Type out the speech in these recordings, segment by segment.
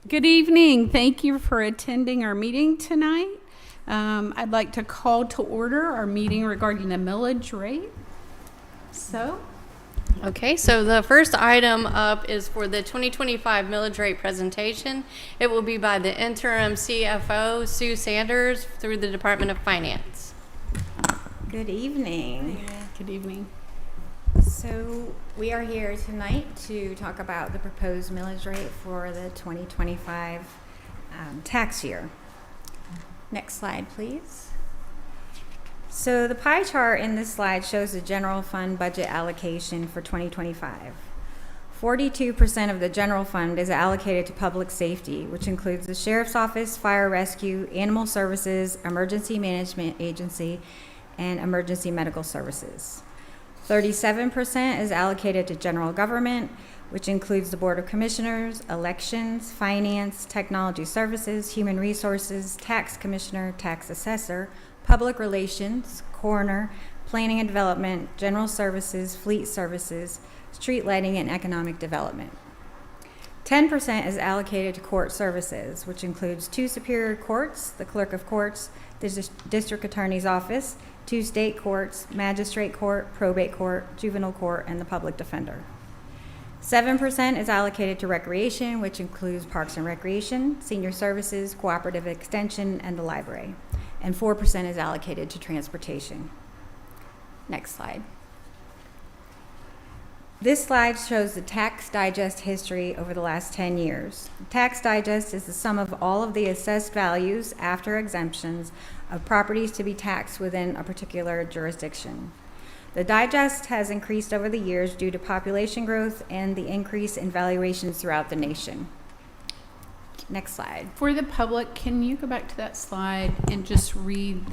Good evening. Thank you for attending our meeting tonight. I'd like to call to order our meeting regarding the millage rate. Okay, so the first item up is for the 2025 millage rate presentation. It will be by the interim CFO, Sue Sanders, through the Department of Finance. Good evening. Good evening. So we are here tonight to talk about the proposed millage rate for the 2025 tax year. Next slide, please. So the pie chart in this slide shows the general fund budget allocation for 2025. 42% of the general fund is allocated to public safety, which includes the Sheriff's Office, Fire Rescue, Animal Services, Emergency Management Agency, and Emergency Medical Services. 37% is allocated to general government, which includes the Board of Commissioners, elections, finance, technology services, human resources, tax commissioner, tax assessor, public relations, coroner, planning and development, general services, fleet services, street lighting, and economic development. 10% is allocated to court services, which includes 2 superior courts, the clerk of courts, the district attorney's office, 2 state courts, magistrate court, probate court, juvenile court, and the public defender. 7% is allocated to recreation, which includes parks and recreation, senior services, cooperative extension, and the library. And 4% is allocated to transportation. Next slide. This slide shows the Tax Digest history over the last 10 years. Tax Digest is the sum of all of the assessed values after exemptions of properties to be taxed within a particular jurisdiction. The digest has increased over the years due to population growth and the increase in valuations throughout the nation. Next slide. For the public, can you go back to that slide and just read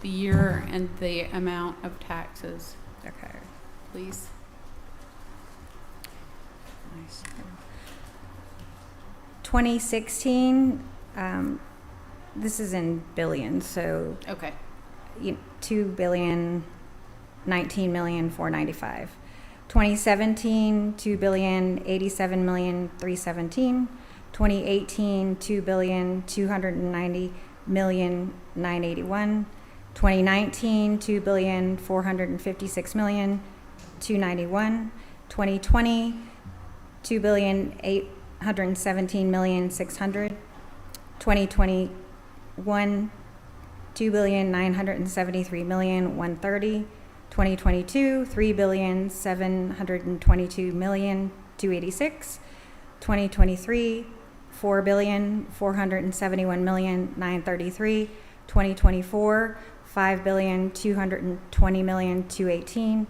the year and the amount of taxes? Okay. Please. 2016, this is in billions, so Okay. 2,019,495. 2017, 2,087,317. 2018, 2,290,981. 2019, 2,456,291. 2020, 2,817,600. 2021, 2,973,130. 2022, 3,722,286. 2023, 4,471,933. 2024, 5,220,218.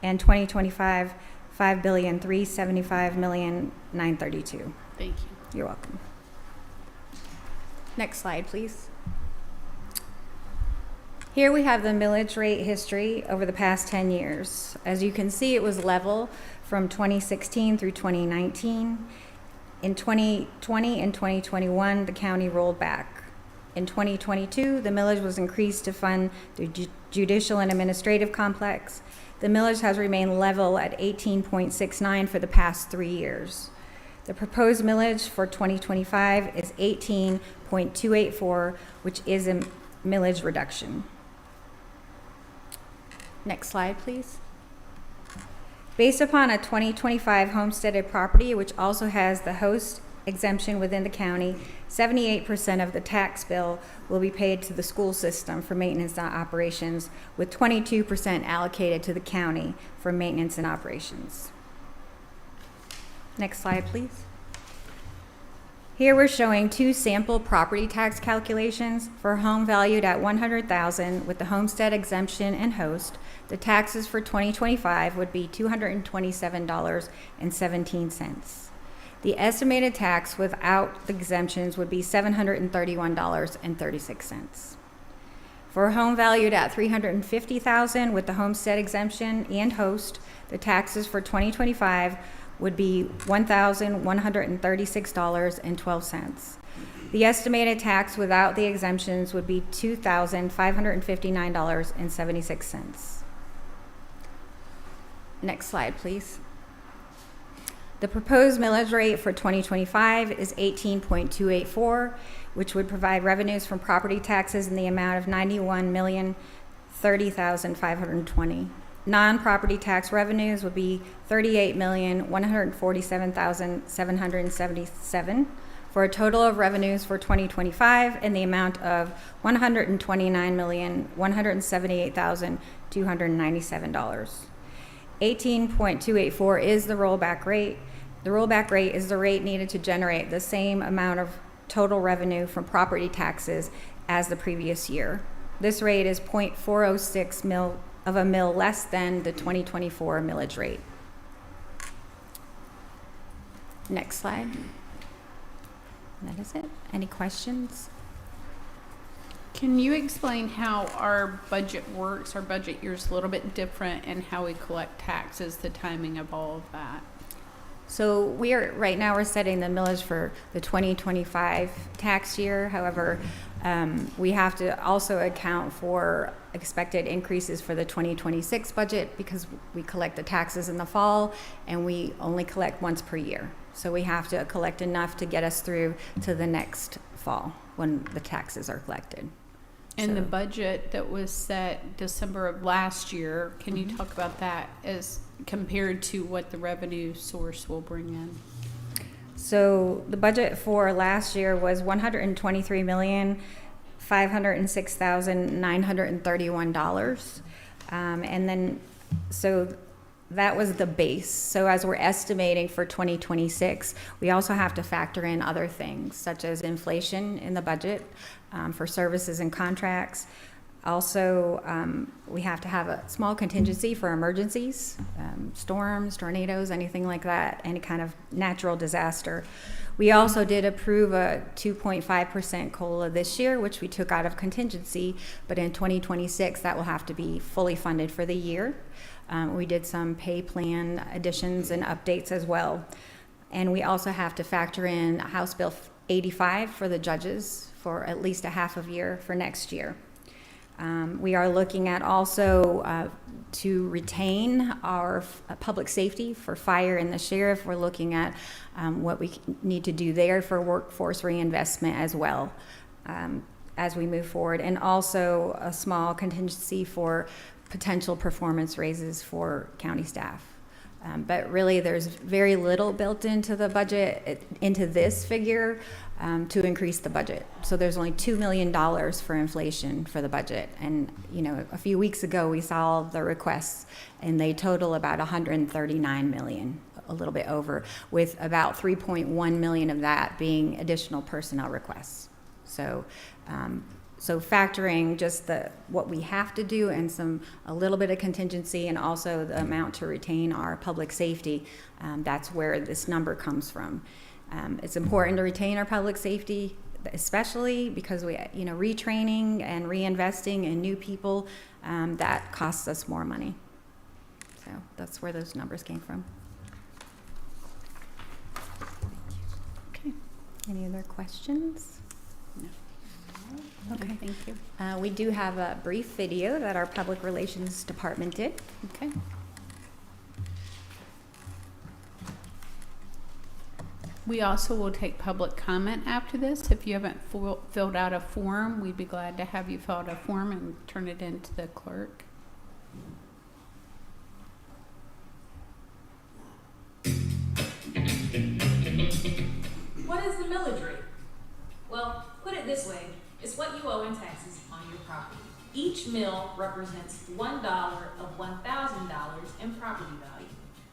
And 2025, 5,375,932. Thank you. You're welcome. Next slide, please. Here we have the millage rate history over the past 10 years. As you can see, it was level from 2016 through 2019. In 2020 and 2021, the county rolled back. In 2022, the millage was increased to fund the judicial and administrative complex. The millage has remained level at 18.69 for the past 3 years. The proposed millage for 2025 is 18.284, which is a millage reduction. Next slide, please. Based upon a 2025 homesteaded property, which also has the host exemption within the county, 78% of the tax bill will be paid to the school system for maintenance and operations, with 22% allocated to the county for maintenance and operations. Next slide, please. Here we're showing 2 sample property tax calculations for a home valued at $100,000 with the homestead exemption and host. The taxes for 2025 would be $227.17. The estimated tax without the exemptions would be $731.36. For a home valued at $350,000 with the homestead exemption and host, the taxes for 2025 would be $1,136.12. The estimated tax without the exemptions would be $2,559.76. Next slide, please. The proposed millage rate for 2025 is 18.284, which would provide revenues from property taxes in the amount of $91,030,520. Non-property tax revenues would be $38,147,777, for a total of revenues for 2025 in the amount of $129,178,297. 18.284 is the rollback rate. The rollback rate is the rate needed to generate the same amount of total revenue from property taxes as the previous year. This rate is 0.406 mil of a mill less than the 2024 millage rate. Next slide. That is it. Any questions? Can you explain how our budget works? Our budget year is a little bit different, and how we collect taxes, the timing of all of that. So right now we're setting the millage for the 2025 tax year. However, we have to also account for expected increases for the 2026 budget, because we collect the taxes in the fall and we only collect once per year. So we have to collect enough to get us through to the next fall when the taxes are collected. And So- the budget that was set December of last year, can you talk about that as compared to what the revenue source will bring in? So the budget for last year was $123,506,931. And then, so that was the base. So as we're estimating for 2026, we also have to factor in other things, such as inflation in the budget for services and contracts. Also, we have to have a small contingency for emergencies, storms, tornadoes, anything like that, any kind of natural disaster. We also did approve a 2.5% COLA this year, which we took out of contingency, but in 2026, that will have to be fully funded for the year. We did some pay plan additions and updates as well. And we also have to factor in House Bill 85 for the judges for at least a half of year for next year. We are looking at also to retain our public safety for fire and the sheriff. We're looking at what we need to do there for workforce reinvestment as well as we move forward, and also a small contingency for potential performance raises for county staff. But really, there's very little built into the budget, into this figure, to increase the budget. So there's only $2 million for inflation for the budget. And, you know, a few weeks ago, we saw the requests, and they total about $139 million, a little bit over, with about 3.1 million of that being additional personnel requests. So factoring just what we have to do and a little bit of contingency, and also the amount to retain our public safety, that's where this number comes from. It's important to retain our public safety, especially because retraining and reinvesting in new people, that costs us more money. So that's where those numbers came from. Okay. Any other questions? No. Okay. Thank you. We do have a brief video that our public relations department did. Okay. We also will take public comment after this. If you haven't filled out a form, we'd be glad to have you fill out a form and turn it in to the clerk. What is the millage rate? Well, put it this way, it's what you owe in taxes on your property. Each mill represents $1 of $1,000 in property value.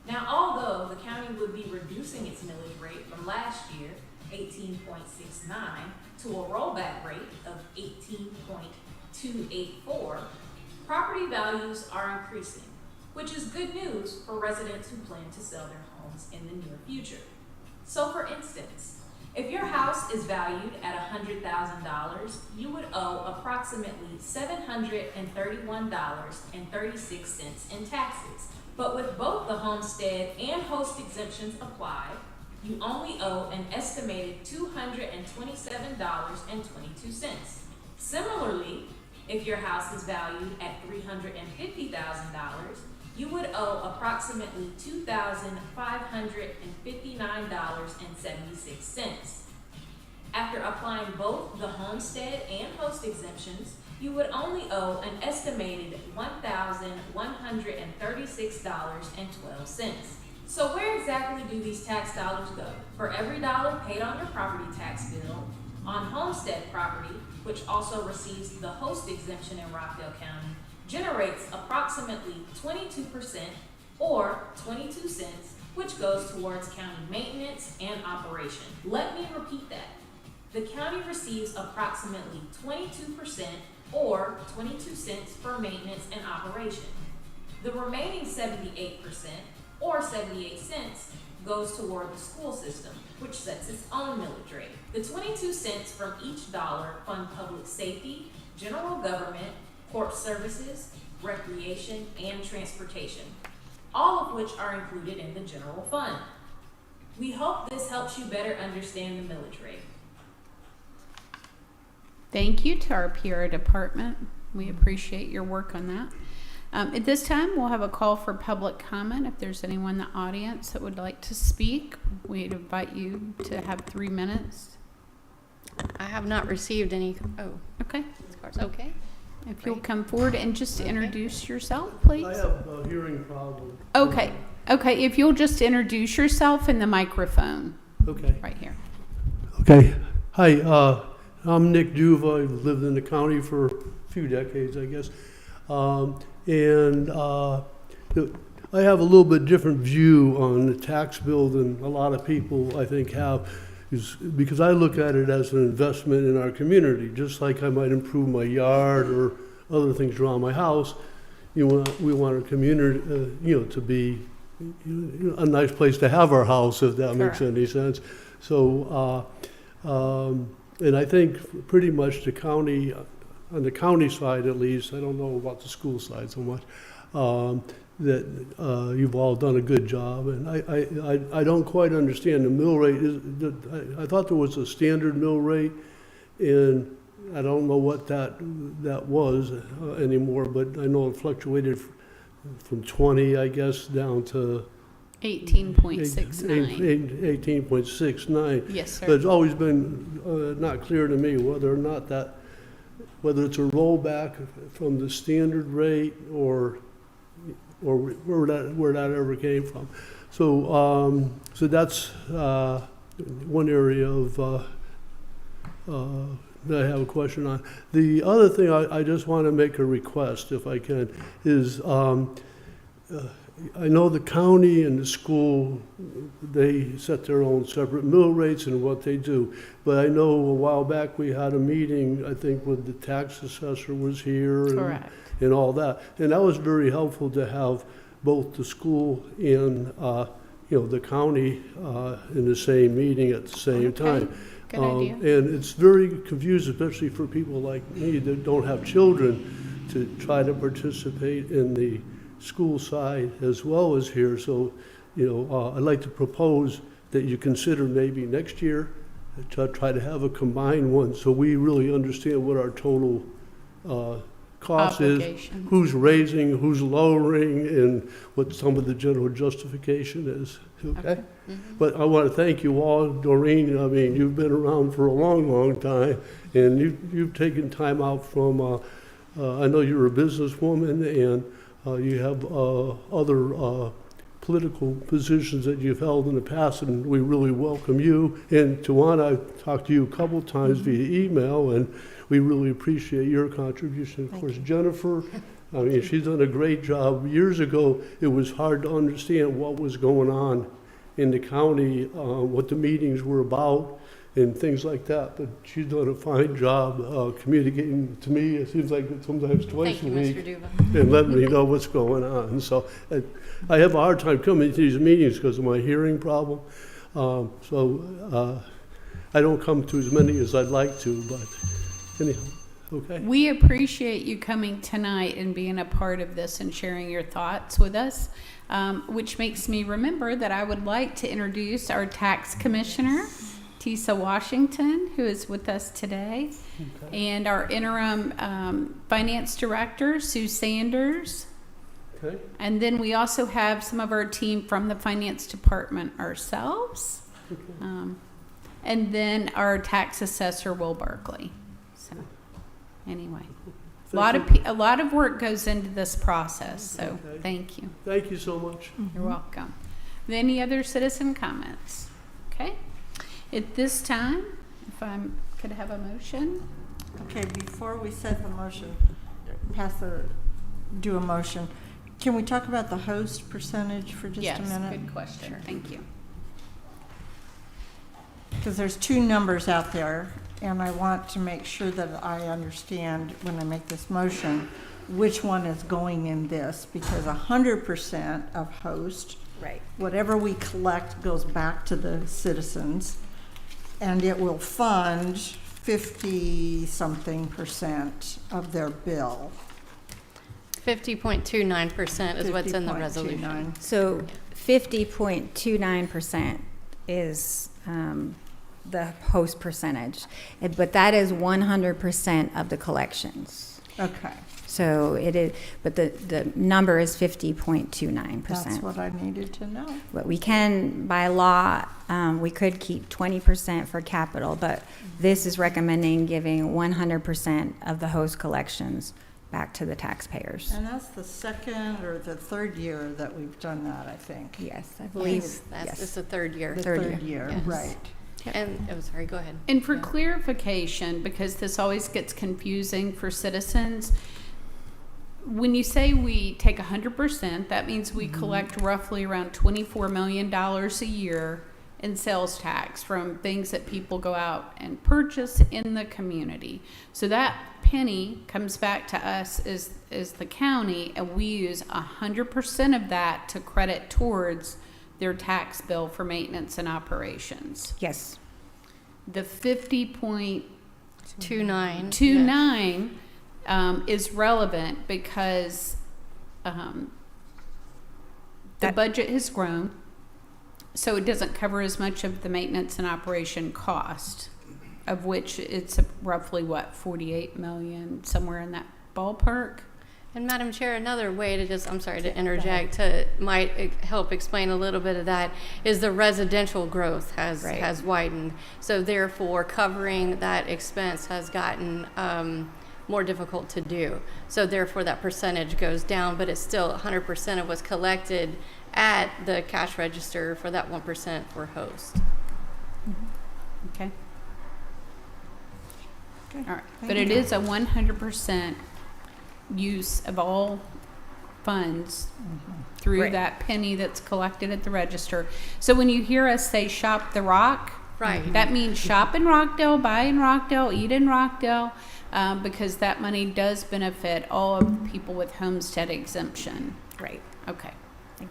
Now, although the county would be reducing its millage rate from last year, 18.69, to a rollback rate of 18.284, property values are increasing, which is good news for residents who plan to sell their homes in the near future. So for instance, if your house is valued at $100,000, you would owe approximately $731.36 in taxes. But with both the homestead and host exemptions applied, you only owe an estimated $227.22. Similarly, if your house is valued at $350,000, you would owe approximately $2,559.76. After applying both the homestead and host exemptions, you would only owe an estimated $1,136.12. So where exactly do these tax dollars go? For every dollar paid on your property tax bill, on homestead property, which also receives the host exemption in Rockdale County, generates approximately 22% or 22 cents, which goes towards county maintenance and operation. Let me repeat that. The county receives approximately 22% or 22 cents for maintenance and operation. The remaining 78% or 78 cents goes toward the school system, which sets its own millage rate. The 22 cents from each dollar fund public safety, general government, court services, recreation, and transportation, all of which are included in the general fund. We hope this helps you better understand the millage rate. Thank you to our PR department. We appreciate your work on that. At this time, we'll have a call for public comment. If there's anyone in the audience that would like to speak, we'd invite you to have 3 minutes. I have not received any. Oh, Okay. okay. If you'll come forward and just introduce yourself, please. I have a hearing problem. Okay. Okay. If you'll just introduce yourself in the microphone Okay. right here. Okay. Hi, I'm Nick Juva. I've lived in the county for a few decades, I guess. I have a little bit different view on the tax bill than a lot of people, I think, have, because I look at it as an investment in our community. Just like I might improve my yard or other things around my house, we want our community, to be a nice place to have our house, if that makes any sense. So, and I think pretty much the county, on the county side at least, I don't know about the school side so much, that you've all done a good job. And I don't quite understand the mill rate. I thought there was a standard mill rate, and I don't know what that was anymore, but I know it fluctuated from 20, I guess, down to 18.69. 18.69. Yes, sir. But it's always been not clear to me whether it's a rollback from the standard rate or where that ever came from. So that's one area of that I have a question on. The other thing I just want to make a request, if I can, is I know the county and the school, they set their own separate mill rates and what they do. But I know a while back we had a meeting, I think, with the tax assessor was here. Correct. And all that. And that was very helpful to have both the school and, the county in the same meeting at the same time. Good idea. And it's very confusing, especially for people like me that don't have children, to try to participate in the school side as well as here. So, I'd like to propose that you consider maybe next year to try to have a combined one, so we really understand what our total cost Obligation. is, who's raising, who's lowering, and what some of the general justification is. Okay? Mm-hmm. But I want to thank you all. Doreen, I mean, you've been around for a long, long time, and you've taken time out from, I know you're a businesswoman, and you have other political positions that you've held in the past, and we really welcome you. And Tawana, I've talked to you a couple times via email, and we really appreciate your contribution. Of course, Jennifer, I mean, she's done a great job. Years ago, it was hard to understand what was going on in the county, what the meetings were about, and things like that. But she's done a fine job communicating to me. It seems like sometimes twice Thank a you, week, Mr. Duva. and letting me know what's going on. So I have a hard time coming to these meetings because of my hearing problem. I don't come to as many as I'd like to, but anyhow, okay. We appreciate you coming tonight and being a part of this and sharing your thoughts with us, which makes me remember that I would like to introduce our tax commissioner, Tisa Washington, who is with us today, and our interim finance director, Sue Sanders. Okay, And then we also have some of our team from the finance department ourselves. And then our tax assessor, Will Berkeley. So, anyway, a lot of work goes into this process, so Okay. thank you. Thank you so much. You're welcome. Any other citizen comments? Okay. At this time, if I could have a motion? Okay, before we set the motion, do a motion, can we talk about the host percentage for just a minute? Yes, good question. Thank you. Because there's two numbers out there, and I want to make sure that I understand when I make this motion, which one is going in this, because 100% of host, Right. whatever we collect goes back to the citizens, and it will fund 50-something% of their bill. 50.29% is what's in the 50.29. resolution. So 50.29% is the host percentage, but that is 100% of the collections. Okay, So it is, but the number is 50.29%. that's what I needed to know. But we can, by law, we could keep 20% for capital, but this is recommending giving 100% of the host collections back to the taxpayers. And that's the second or the third year that we've done that, I think. Yes, I believe, Yes, that's yes. it's the third year. The Third third year. year, Yes. right. And, oh, sorry, go ahead. And for clarification, because this always gets confusing for citizens, when you say we take 100%, that means we collect roughly around $24 million a year in sales tax from things that people go out and purchase in the community. So that penny comes back to us as the county, and we use 100% of that to credit towards their tax bill for maintenance and operations. Yes, The 50.29 29. is relevant because the That- budget has grown, so it doesn't cover as much of the maintenance and operation cost, of which it's roughly, 48 million, somewhere in that ballpark? And Madam Chair, another way to just, I'm sorry to interject, might help explain a little bit of that, is the residential growth Right. has widened. So therefore, covering that expense has gotten more difficult to do. So therefore, that percentage goes down, but it's still 100% of what's collected at the cash register for that 1% for host. Okay. Okay. All right, Thank but it you. is a 100% use of all funds through Right. that penny that's collected at the register. So when you hear us say shop the rock, Right. that means shop in Rockdale, buy in Rockdale, eat in Rockdale, because that money does benefit all of the people with homestead exemption. right. Okay,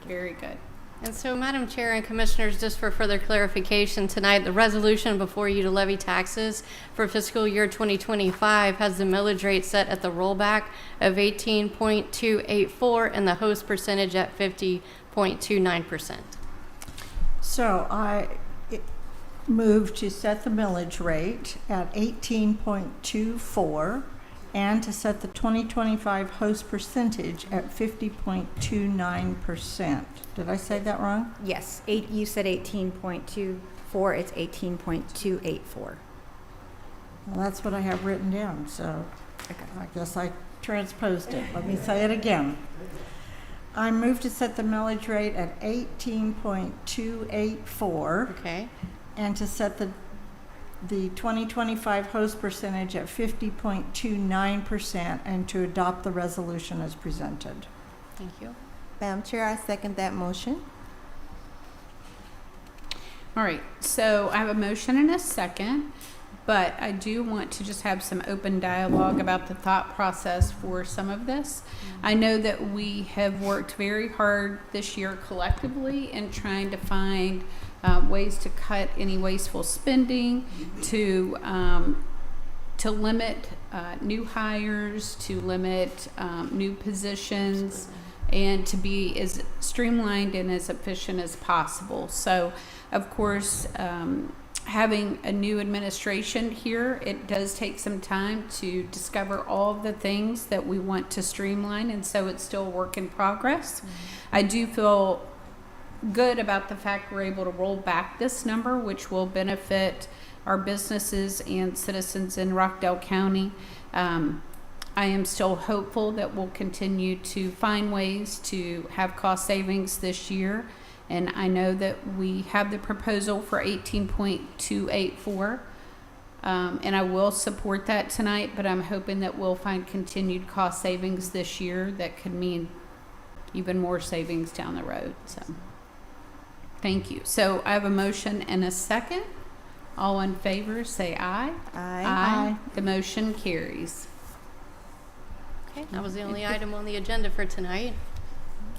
very good. And so, Madam Chair and Commissioners, just for further clarification tonight, the resolution before you to levy taxes for fiscal year 2025 has the millage rate set at the rollback of 18.284 and the host percentage at 50.29%. So I move to set the millage rate at 18.24 and to set the 2025 host percentage at 50.29%. Did I say that wrong? Yes, you said 18.24, it's 18.284. Well, that's what I have written down, so Okay. I guess I transposed it. Let me say it again. I move to set the millage rate at 18.284 Okay? and to set the 2025 host percentage at 50.29% and to adopt the resolution as presented. Thank you. Madam Chair, I second that motion. All right, so I have a motion and a second, but I do want to just have some open dialogue about the thought process for some of this. I know that we have worked very hard this year collectively in trying to find ways to cut any wasteful spending, to limit new hires, to limit new positions, and to be as streamlined and as efficient as possible. So, of course, having a new administration here, it does take some time to discover all of the things that we want to streamline, and so it's still a work in progress. I do feel good about the fact we're able to roll back this number, which will benefit our businesses and citizens in Rockdale County. I am still hopeful that we'll continue to find ways to have cost savings this year. And I know that we have the proposal for 18.284. And I will support that tonight, but I'm hoping that we'll find continued cost savings this year that could mean even more savings down the road. So, thank you. So I have a motion and a second. All in favor, say aye. Aye. The motion carries. Okay, that was the only item on the agenda for tonight.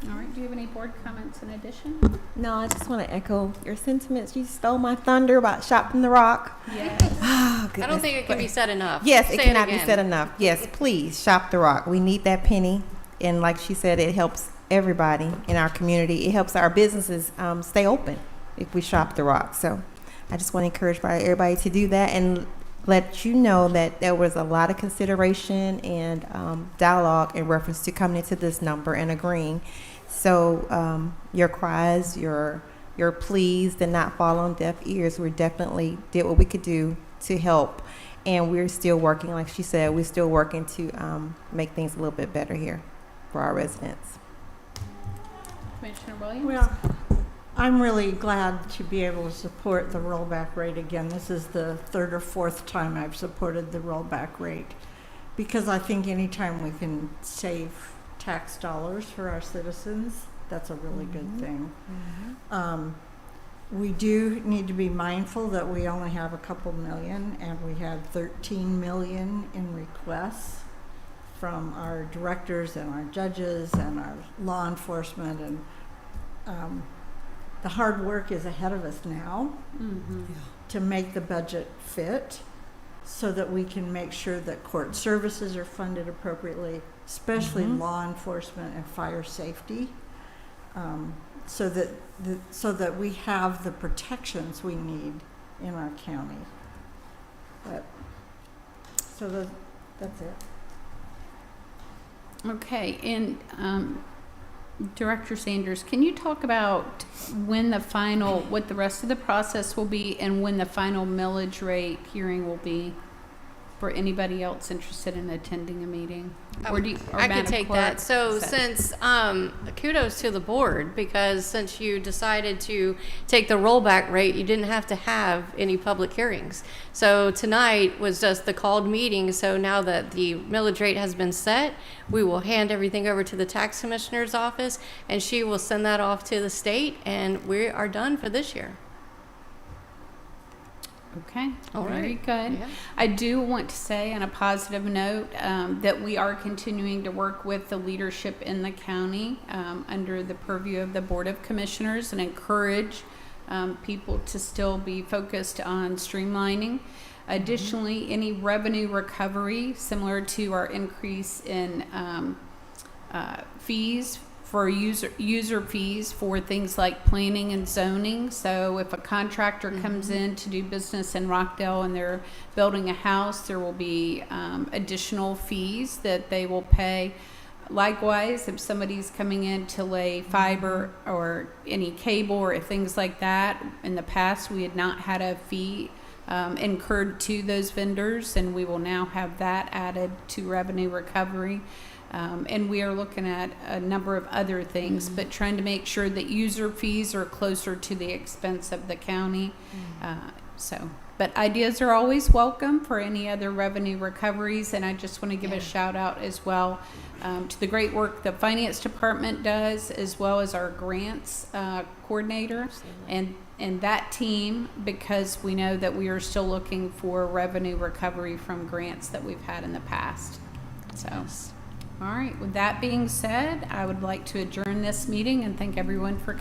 All right, do you have any board comments in addition? No, I just want to echo your sentiments. You stole my thunder about shopping the rock. Yes. Oh, I don't think it can be said enough. Yes, Say it cannot be again. said enough. Yes, please shop the rock. We need that penny, and like she said, it helps everybody in our community. It helps our businesses stay open if we shop the rock. So, I just want to encourage everybody to do that and let you know that there was a lot of consideration and dialogue in reference to coming into this number and agreeing. So your cries, your pleas did not fall on deaf ears. We definitely did what we could do to help. And we're still working, like she said, we're still working to make things a little bit better here for our residents. Commissioner Williams? Well, I'm really glad to be able to support the rollback rate again. This is the third or fourth time I've supported the rollback rate, because I think anytime we can save tax dollars for our citizens, that's a really good thing. We do need to be mindful that we only have a couple million, and we had 13 million in requests from our directors and our judges and our law enforcement, and the hard work is ahead of us now to make the budget fit so that we can make sure that court services are funded appropriately, especially law enforcement and fire safety, so that we have the protections we need in our county. That's it. Okay, and Director Sanders, can you talk about when what the rest of the process will be and when the final millage rate hearing will be for anybody else interested in attending a meeting? Or I Madam could take Clerk that. So said- since, kudos to the board, because since you decided to take the rollback rate, you didn't have to have any public hearings. So tonight was just the called meeting. So now that the millage rate has been set, we will hand everything over to the tax commissioner's office, and she will send that off to the state, and we are done for this year. Okay, All very right. good. Yeah. I do want to say on a positive note that we are continuing to work with the leadership in the county under the purview of the Board of Commissioners and encourage people to still be focused on streamlining. Additionally, any revenue recovery similar to our increase in fees for user fees for things like planning and zoning. So if a contractor comes in to do business in Rockdale and they're building a house, there will be additional fees that they will pay. Likewise, if somebody's coming in to lay fiber or any cable or things like that, in the past we had not had a fee incurred to those vendors, and we will now have that added to revenue recovery. And we are looking at a number of other things, but trying to make sure that user fees are closer to the expense of the county. But ideas are always welcome for any other revenue recoveries. And I just want to give a shout out as well to the great work the finance department does, as well as our grants coordinator and that team, because we know that we are still looking for revenue recovery from grants that we've had in the past. So. All right, with that being said, I would like to adjourn this meeting and thank everyone for